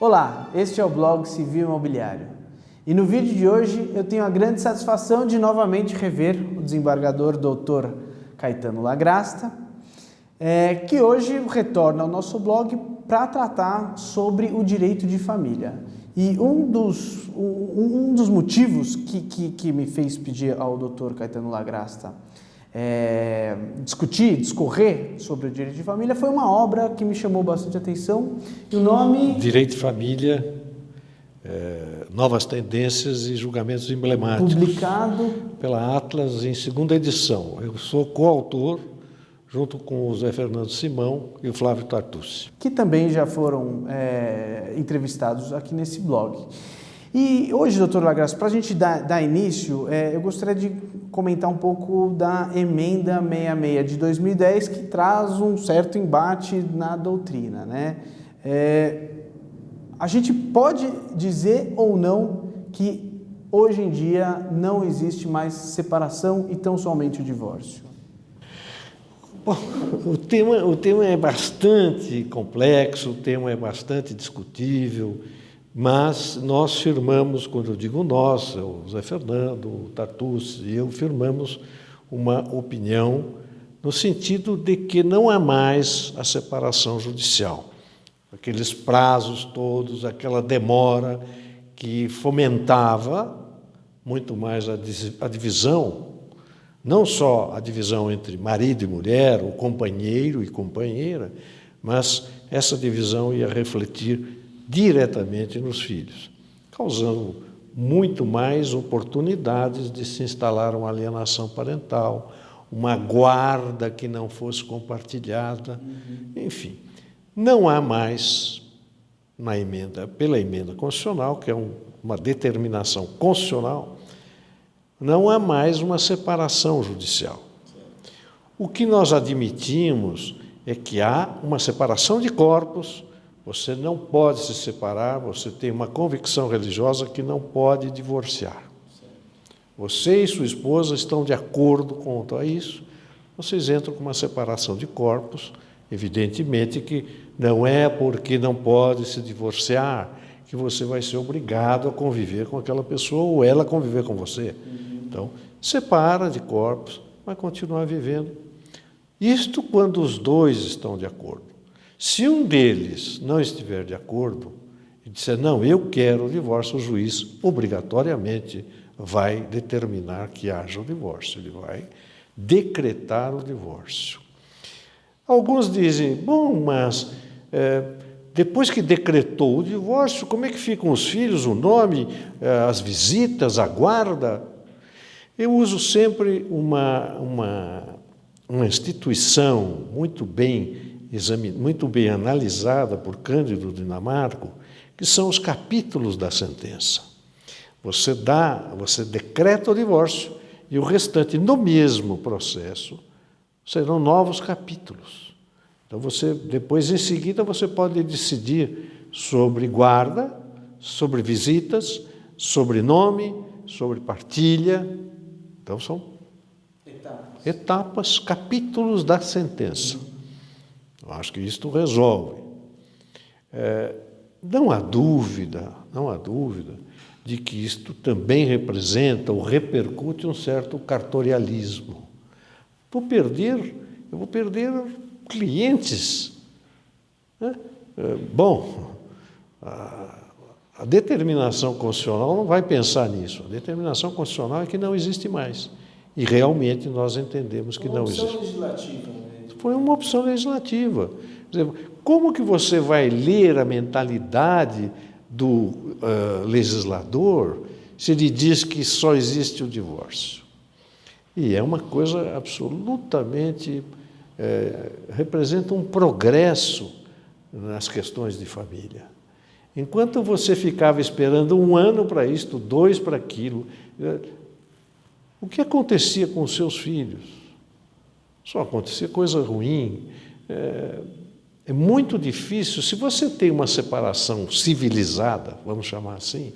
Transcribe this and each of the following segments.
Olá, este é o blog Civil Imobiliário. E no vídeo de hoje eu tenho a grande satisfação de novamente rever o desembargador Dr. Caetano Lagrasta, que hoje retorna ao nosso blog para tratar sobre o direito de família. E um dos motivos que me fez pedir ao Dr. Caetano Lagrasta discorrer sobre o direito de família foi uma obra que me chamou bastante atenção. E o nome... Direito de Família, Novas Tendências e Julgamentos Emblemáticos. Publicado pela Atlas em segunda edição. Eu sou coautor, junto com o Zé Fernando Simão e o Flávio Tartucci. Que também já foram entrevistados aqui nesse blog. E hoje, doutor Lagrasta, para a gente dar início, eu gostaria de comentar um pouco da Emenda 66 de 2010, que traz um certo embate na doutrina, né? A gente pode dizer ou não que hoje em dia não existe mais separação e tão somente o divórcio? Bom, o tema é bastante complexo, o tema é bastante discutível, mas nós firmamos, quando eu digo nós, o Zé Fernando, o Tartucci e eu firmamos uma opinião no sentido de que não há mais a separação judicial. Aqueles prazos todos, aquela demora que fomentava muito mais a divisão, não só a divisão entre marido e mulher, ou companheiro e companheira, mas essa divisão ia refletir diretamente nos filhos, causando muito mais oportunidades de se instalar uma alienação parental, uma guarda que não fosse compartilhada, enfim. Não há mais, pela emenda constitucional, que é uma determinação constitucional, não há mais uma separação judicial. O que nós admitimos é que há uma separação de corpos. Você não pode se separar, você tem uma convicção religiosa que não pode divorciar. Você e sua esposa estão de acordo quanto a isso, vocês entram com uma separação de corpos, evidentemente que não é porque não pode se divorciar que você vai ser obrigado a conviver com aquela pessoa ou ela conviver com você. Então, separa de corpos, vai continuar vivendo. Isto quando os dois estão de acordo. Se um deles não estiver de acordo e disser, não, eu quero o divórcio, o juiz obrigatoriamente vai determinar que haja o divórcio, ele vai decretar o divórcio. Alguns dizem, bom, mas depois que decretou o divórcio, como é que ficam os filhos, o nome, as visitas, a guarda? Eu uso sempre uma instituição muito bem analisada por Cândido Dinamarco, que são os capítulos da sentença. Você decreta o divórcio e o restante, no mesmo processo, serão novos capítulos. Então, depois, em seguida, você pode decidir sobre guarda, sobre visitas, sobre nome, sobre partilha. Então, são etapas, capítulos da sentença. Eu acho que isto resolve. Não há dúvida de que isto também representa ou repercute um certo cartorialismo. Eu vou perder clientes. Né? Bom, a determinação constitucional não vai pensar nisso. A determinação constitucional é que não existe mais. E realmente nós entendemos que não existe. Foi uma opção legislativa. Quer dizer, como que você vai ler a mentalidade do legislador se ele diz que só existe o divórcio? E é uma coisa absolutamente... representa um progresso nas questões de família. Enquanto você ficava esperando 1 ano para isto, 2 para aquilo, o que acontecia com os seus filhos? Só acontecia coisa ruim. É muito difícil. Se você tem uma separação civilizada, vamos chamar assim,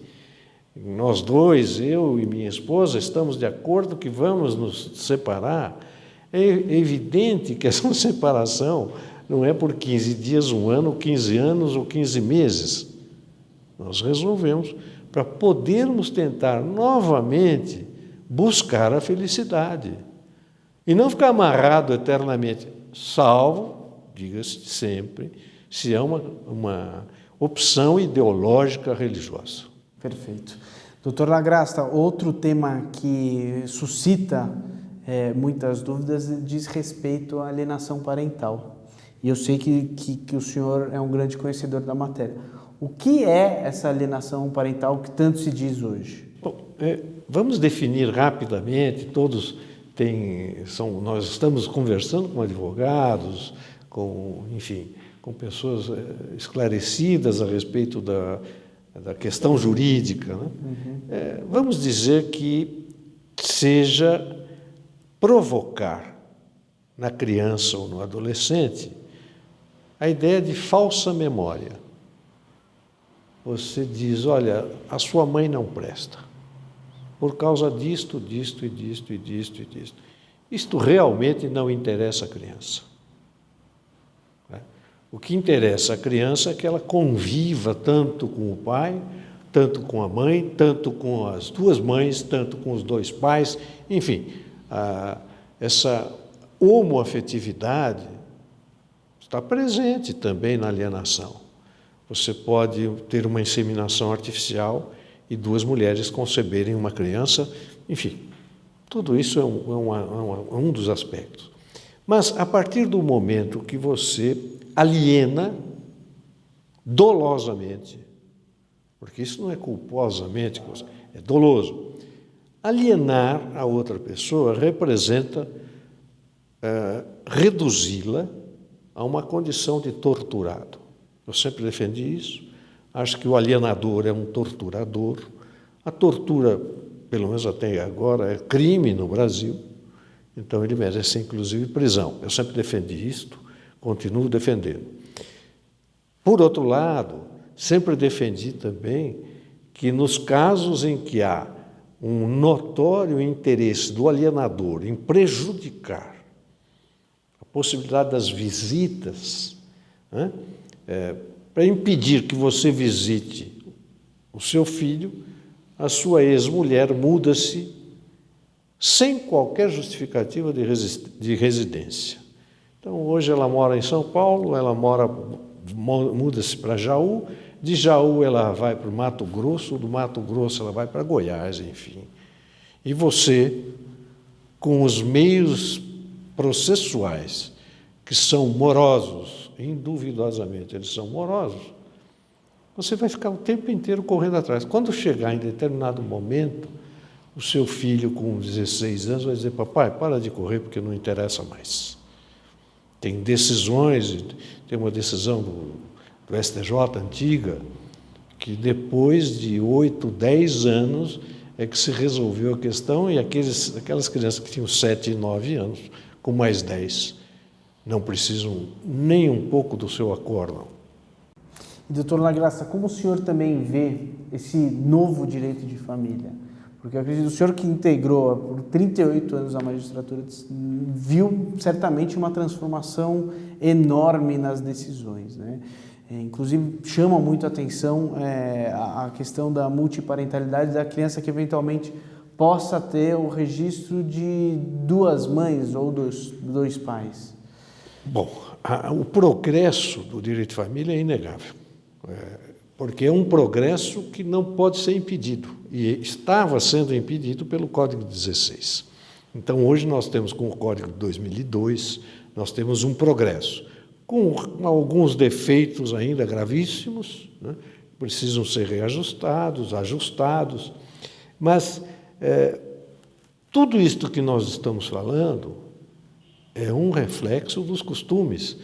nós dois, eu e minha esposa, estamos de acordo que vamos nos separar, é evidente que essa separação não é por 15 dias, 1 ano, 15 anos ou 15 meses. Nós resolvemos para podermos tentar novamente buscar a felicidade e não ficar amarrado eternamente, salvo, diga-se sempre, se é uma opção ideológica religiosa. Perfeito. Doutor Lagrasta, outro tema que suscita muitas dúvidas diz respeito à alienação parental. E eu sei que o senhor é um grande conhecedor da matéria. O que é essa alienação parental que tanto se diz hoje? Bom, vamos definir rapidamente, nós estamos conversando com advogados, com pessoas esclarecidas a respeito da questão jurídica, né? Vamos dizer que seja provocar na criança ou no adolescente a ideia de falsa memória. Você diz, olha, a sua mãe não presta, por causa disto, disto e disto e disto e disto. Isto realmente não interessa a criança. O que interessa à criança é que ela conviva tanto com o pai, tanto com a mãe, tanto com as duas mães, tanto com os dois pais, enfim, essa homoafetividade está presente também na alienação. Você pode ter uma inseminação artificial e duas mulheres conceberem uma criança, enfim, tudo isso é um dos aspectos. Mas, a partir do momento que você aliena dolosamente, porque isso não é culposamente, é doloso. Alienar a outra pessoa representa reduzi-la a uma condição de torturado. Eu sempre defendi isso. Acho que o alienador é um torturador. A tortura, pelo menos até agora, é crime no Brasil. Então, ele merece, inclusive, prisão. Eu sempre defendi isto, continuo defendendo. Por outro lado, sempre defendi também que nos casos em que há um notório interesse do alienador em prejudicar a possibilidade das visitas, né, para impedir que você visite o seu filho, a sua ex-mulher muda-se sem qualquer justificativa de residência. Então, hoje ela mora em São Paulo, muda-se para Jaú, de Jaú ela vai para o Mato Grosso, do Mato Grosso ela vai para Goiás, enfim. E você, com os meios processuais, que são morosos, induvidosamente eles são morosos, você vai ficar o tempo inteiro correndo atrás. Quando chegar em determinado momento, o seu filho com 16 anos vai dizer, papai, para de correr porque não interessa mais. Tem decisões, tem uma decisão do STJ antiga, que depois de 8, 10 anos é que se resolveu a questão e aquelas crianças que tinham 7 e 9 anos, com mais 10, não precisam nem um pouco do seu acórdão. E, doutor Lagrasta, como o senhor também vê esse novo direito de família? Porque eu acredito que o senhor que integrou por 38 anos a magistratura viu certamente uma transformação enorme nas decisões, né? Inclusive, chama muito a atenção a questão da multiparentalidade da criança que eventualmente possa ter o registro de duas mães ou dois pais. Bom, o progresso do direito de família é inegável, porque é um progresso que não pode ser impedido, e estava sendo impedido pelo Código 16. Então, hoje nós temos, com o Código de 2002, nós temos um progresso, com alguns defeitos ainda gravíssimos, né? Precisam ser reajustados, ajustados, mas tudo isto que nós estamos falando é um reflexo dos costumes,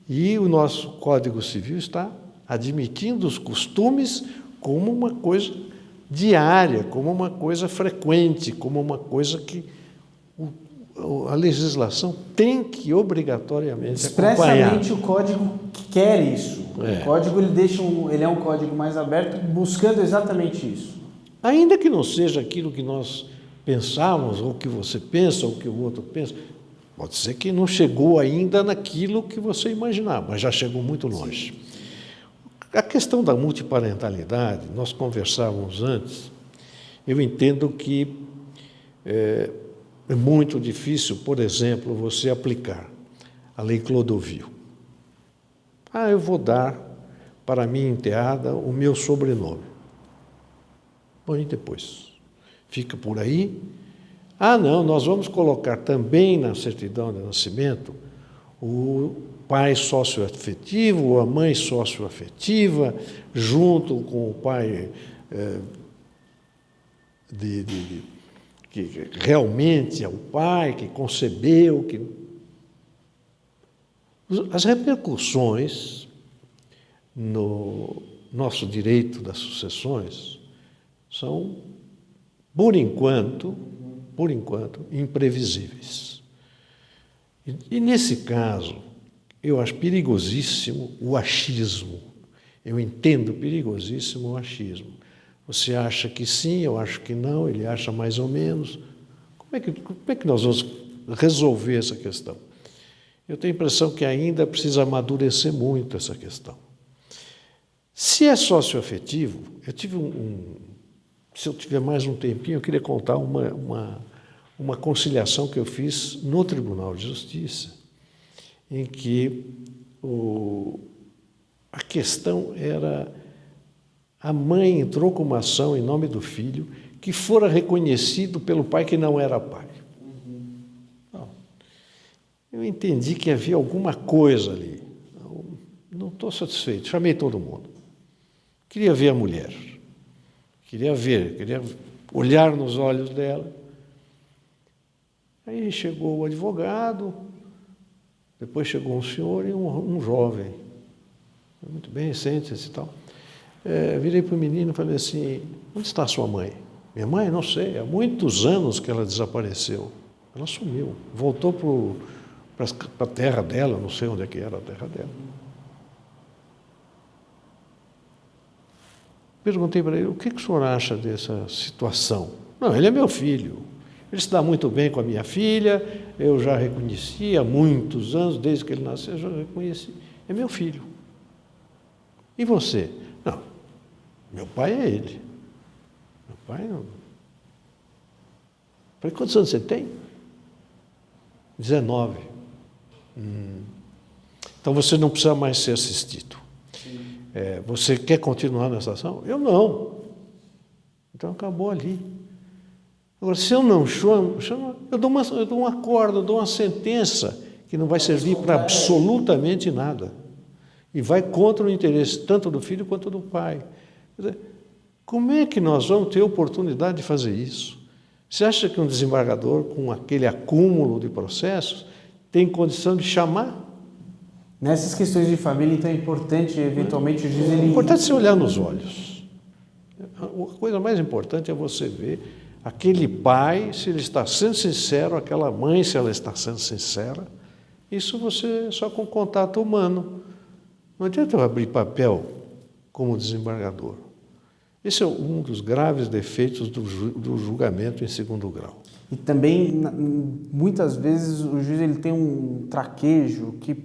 e o nosso Código Civil está admitindo os costumes como uma coisa diária, como uma coisa frequente, como uma coisa que a legislação tem que obrigatoriamente acompanhar. Expressamente o Código quer isso. O Código ele é um código mais aberto, buscando exatamente isso. Ainda que não seja aquilo que nós pensávamos, ou que você pensa, ou que o outro pensa, pode ser que não chegou ainda naquilo que você imaginava, mas já chegou muito longe. A questão da multiparentalidade, nós conversávamos antes, eu entendo que é muito difícil, por exemplo, você aplicar a lei Clodovil. Eu vou dar para a minha enteada o meu sobrenome. Bom, e depois? Fica por aí? Não, nós vamos colocar também na certidão de nascimento o pai socioafetivo ou a mãe socioafetiva, junto com o pai que realmente é o pai, que concebeu. As repercussões no nosso direito das sucessões são, por enquanto, imprevisíveis. E nesse caso, eu acho perigosíssimo o achismo. Eu entendo perigosíssimo o achismo. Você acha que sim, eu acho que não, ele acha mais ou menos. Como é que nós vamos resolver essa questão? Eu tenho a impressão que ainda precisa amadurecer muito essa questão. Se é socioafetivo, eu tive se eu tiver mais um tempinho, eu queria contar uma conciliação que eu fiz no Tribunal de Justiça, em que a questão era: a mãe entrou com uma ação em nome do filho que fora reconhecido pelo pai que não era pai. Eu entendi que havia alguma coisa ali. Não estou satisfeito. Chamei todo mundo. Queria ver a mulher. Queria olhar nos olhos dela. Aí chegou o advogado, depois chegou um senhor e um jovem. Muito bem, sente-se e tal. Virei para o menino e falei assim: onde está sua mãe? Minha mãe? Não sei, há muitos anos que ela desapareceu. Ela sumiu, voltou para a terra dela, não sei onde é que era a terra dela. Perguntei para ele: o que o senhor acha dessa situação? Não, ele é meu filho. Ele se dá muito bem com a minha filha, eu já reconheci há muitos anos, desde que ele nasceu, eu já reconheci. É meu filho. E você? Não, meu pai é ele. Meu pai não. Falei: quantos anos você tem? 19. Então você não precisa mais ser assistido. Você quer continuar nessa ação? Eu não. Então acabou ali. Agora, se eu não chamo, eu dou um acordo, eu dou uma sentença que não vai servir para absolutamente nada. E vai contra o interesse tanto do filho quanto do pai. Quer dizer, como é que nós vamos ter oportunidade de fazer isso? Você acha que um desembargador, com aquele acúmulo de processos, tem condição de chamar? Nessas questões de família, então é importante, eventualmente, o juiz... É importante você olhar nos olhos. A coisa mais importante é você ver aquele pai, se ele está sendo sincero, aquela mãe, se ela está sendo sincera. Isso você só com contato humano. Não adianta eu abrir papel como desembargador. Esse é um dos graves defeitos do julgamento em segundo grau. E também, muitas vezes, o juiz ele tem um traquejo que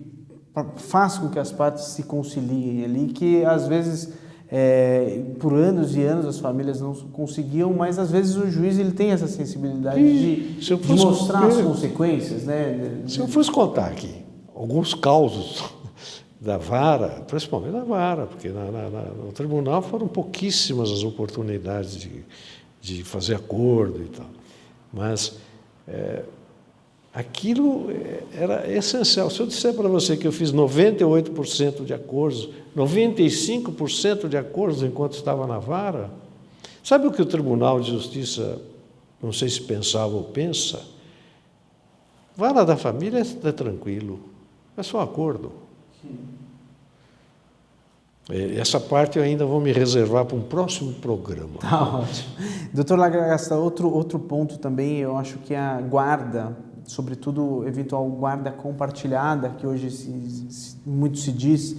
faz com que as partes se conciliem ali, que às vezes, por anos e anos, as famílias não conseguiam, mas às vezes o juiz ele tem essa sensibilidade de mostrar as consequências, né? Se eu fosse contar aqui alguns causos da vara, principalmente da vara, porque no tribunal foram pouquíssimas as oportunidades de fazer acordo e tal. Mas aquilo era essencial. Se eu disser para você que eu fiz 98% de acordos, 95% de acordos enquanto estava na vara, sabe o que o Tribunal de Justiça, não sei se pensava ou pensa? Vara da família é tranquilo, é só acordo. Essa parte eu ainda vou me reservar para um próximo programa. Tá ótimo. Doutor Lagrasta, outro ponto também, eu acho que a guarda, sobretudo eventual guarda compartilhada, que hoje muito se diz.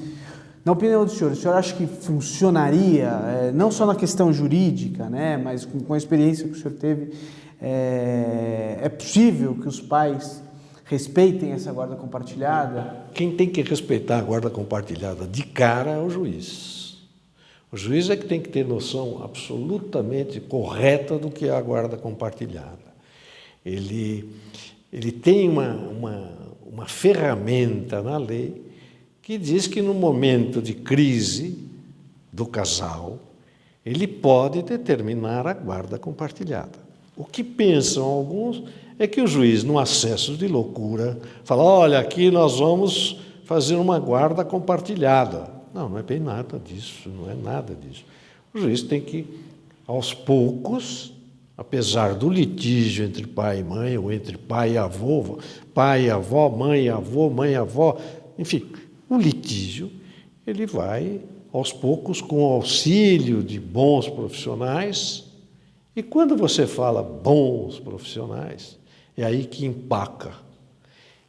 Na opinião do senhor acha que funcionaria, não só na questão jurídica, né, mas com a experiência que o senhor teve, é possível que os pais respeitem essa guarda compartilhada? Quem tem que respeitar a guarda compartilhada de cara é o juiz. O juiz é que tem que ter noção absolutamente correta do que é a guarda compartilhada. Ele tem uma ferramenta na lei que diz que no momento de crise do casal, ele pode determinar a guarda compartilhada. O que pensam alguns é que o juiz, num acesso de loucura, fala, olha, aqui nós vamos fazer uma guarda compartilhada. Não, não é bem nada disso, não é nada disso. O juiz tem que, aos poucos, apesar do litígio entre pai e mãe, ou entre pai e avô, pai e avó, mãe e avó, enfim, o litígio, ele vai, aos poucos, com o auxílio de bons profissionais. E quando você fala bons profissionais, é aí que empaca.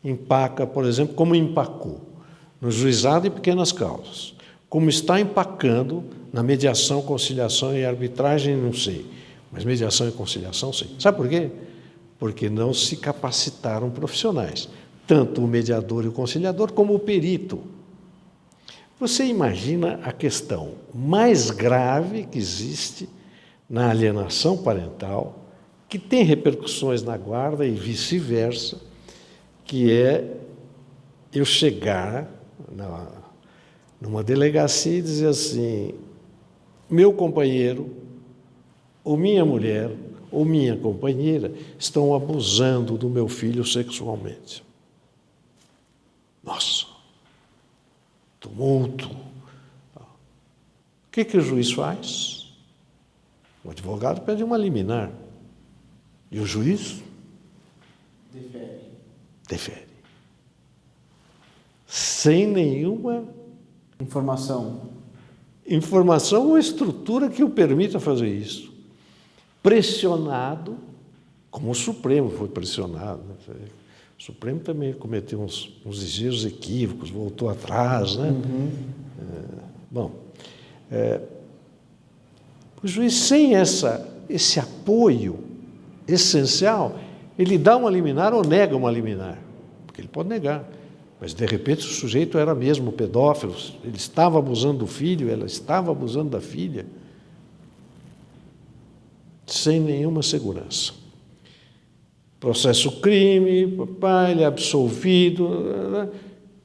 Empaca, por exemplo, como empacou no juizado de pequenas causas, como está empacando na mediação, conciliação e arbitragem, não sei, mas mediação e conciliação, sim. Sabe por quê? Porque não se capacitaram profissionais, tanto o mediador e o conciliador, como o perito. Você imagina a questão mais grave que existe na alienação parental, que tem repercussões na guarda e vice-versa, que é eu chegar numa delegacia e dizer assim, meu companheiro, ou minha mulher, ou minha companheira, estão abusando do meu filho sexualmente. Nossa, tumulto. O que o juiz faz? O advogado pede uma liminar. E o juiz? Defere. Sem nenhuma informação ou estrutura que o permita fazer isso. Pressionado, como o Supremo foi pressionado. O Supremo também cometeu uns ligeiros equívocos, voltou atrás, né? O juiz, sem esse apoio essencial, ele dá uma liminar ou nega uma liminar, porque ele pode negar. Mas, de repente, o sujeito era mesmo pedófilo, ele estava abusando do filho, ela estava abusando da filha, sem nenhuma segurança. Processo crime, papai, ele é absolvido,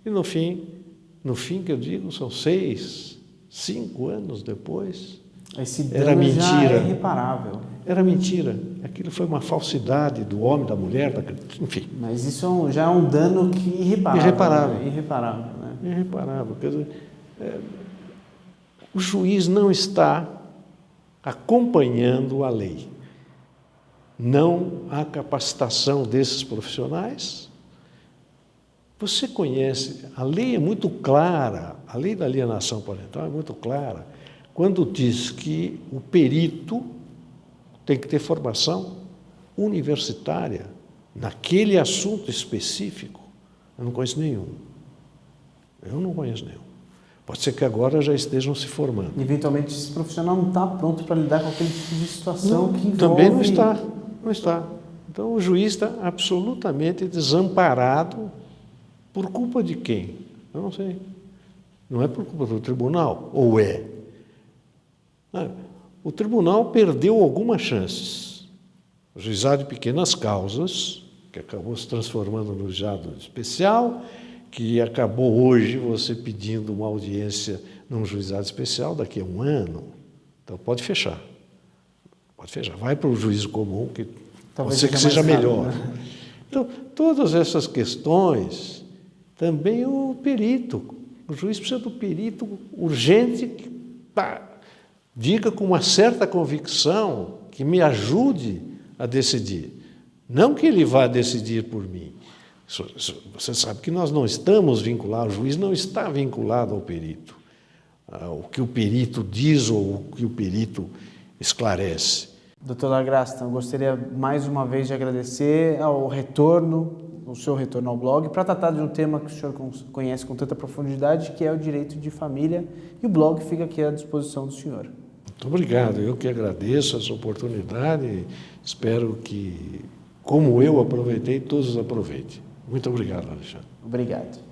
e no fim que eu digo, são 6, 5 anos depois, esse era dano mentira. já é irreparável. Era mentira. Aquilo foi uma falsidade do homem, da mulher, enfim. Mas isso já é um dano irreparável. Irreparável. Né? Irreparável. Quer dizer, o juiz não está acompanhando a lei. Não há capacitação desses profissionais. Você conhece, a lei é muito clara, a lei da alienação parental é muito clara, quando diz que o perito tem que ter formação universitária naquele assunto específico. Eu não conheço nenhum. Pode ser que agora já estejam se formando. Eventualmente, esse profissional não está pronto para lidar com aquele tipo de situação que envolve... Também não está. Então, o juiz está absolutamente desamparado por culpa de quem? Eu não sei. Não é por culpa do tribunal, ou é? O tribunal perdeu algumas chances. O juizado de pequenas causas, que acabou se transformando no juizado especial, que acabou hoje você pedindo uma audiência num juizado especial daqui a 1 ano. Então, pode fechar. Vai para o juízo comum, que pode ser que seja melhor. Né? Então, todas essas questões, também o perito. O juiz precisa do perito urgente que diga com uma certa convicção que me ajude a decidir. Não que ele vá decidir por mim. Você sabe que nós não estamos vinculados, o juiz não está vinculado ao perito. O que o perito diz ou o que o perito esclarece. Doutor Lagrasta, eu gostaria mais uma vez de agradecer o seu retorno ao blog, para tratar de um tema que o senhor conhece com tanta profundidade, que é o direito de família, e o blog fica aqui à disposição do senhor. Muito obrigado, eu que agradeço essa oportunidade e espero que, como eu aproveitei, todos aproveitem. Muito obrigado, Alexandre. Obrigado.